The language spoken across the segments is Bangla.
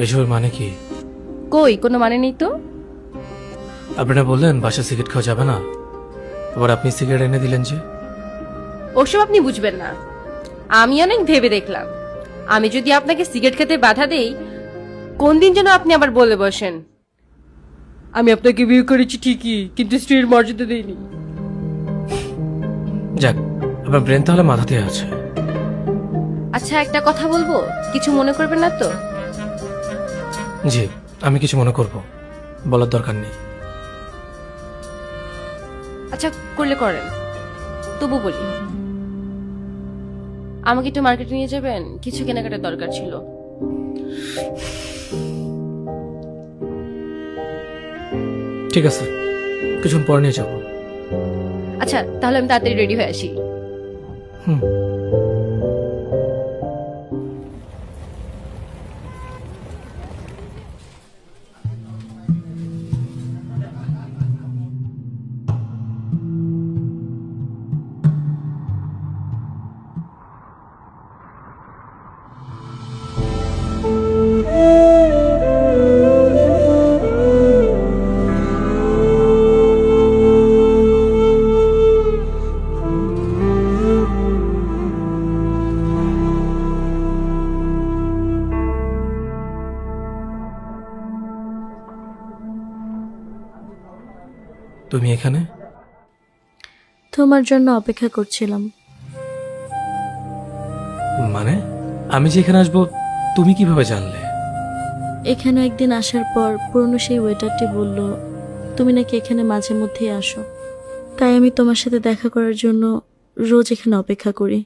এসবের মানে কি? কই কোনো মানে নেই তো। আপনারা বললেন বাসায় সিগারেট খাওয়া যাবে না, আবার আপনি সিগারেট এনে দিলেন যে। ওসব আপনি বুঝবেন না। আমি অনেক ভেবে দেখলাম, আমি যদি আপনাকে সিগারেট খেতে বাধা দেই, কোন দিন যেন আপনি আবার বলে বসেন আমি আপনাকে বিয়ে করেছি ঠিকই, কিন্তু স্ত্রীর মর্যাদা দেইনি। যাক, আপনার ব্রেন তাহলে মাথাতে আছে। আচ্ছা একটা কথা বলবো, কিছু মনে করবেন না তো? জি, আমি কিছু মনে করব, বলার দরকার নেই। আচ্ছা করলে করেন, তবু বলি, আমাকে একটু মার্কেটে নিয়ে যাবেন, কিছু কেনাকাটার দরকার ছিল। ঠিক আছে, কিছুক্ষণ পরে নিয়ে যাবো। আচ্ছা তাহলে আমি তাড়াতাড়ি রেডি হয়ে আসি। হুম। তুমি এখানে? তোমার জন্য অপেক্ষা করছিলাম। মানে আমি যে এখানে আসবো তুমি কিভাবে জানলে? এখানে একদিন আসার পর পুরনো সেই ওয়েটারটি বলল তুমি নাকি এখানে মাঝে মধ্যেই আসো, তাই আমি তোমার সাথে দেখা করার জন্য রোজ এখানে অপেক্ষা করি।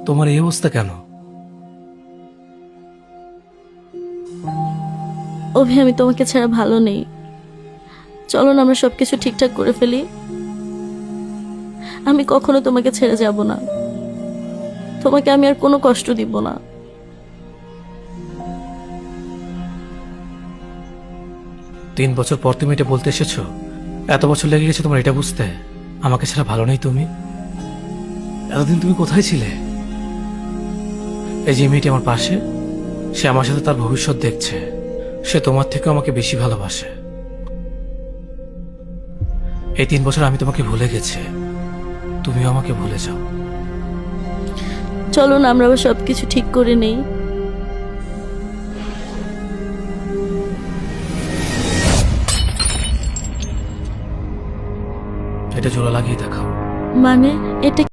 তোমার এই অবস্থা কেন? অভি, আমি তোমাকে ছাড়া ভালো নেই। চলো না আমরা সবকিছু ঠিকঠাক করে ফেলি। আমি কখনো তোমাকে ছেড়ে যাব না, তোমাকে আমি আর কোনো কষ্ট দিব না। 3 বছর পর তুমি এটা বলতে এসেছো? এত বছর লেগে গেছে তোমার এটা বুঝতে আমাকে ছাড়া ভালো নেই তুমি? এতদিন তুমি কোথায় ছিলে? এই যে মেয়েটি আমার পাশে, সে আমার সাথে তার ভবিষ্যৎ দেখছে, সে তোমার থেকে আমাকে বেশি ভালোবাসে। এই 3 বছর আমি তোমাকে ভুলে গেছি, তুমিও আমাকে ভুলে যাও। চলো না আমরা আবার সবকিছু ঠিক করে নেই। এটা জোড়া লাগিয়ে দেখাও। মানে এটা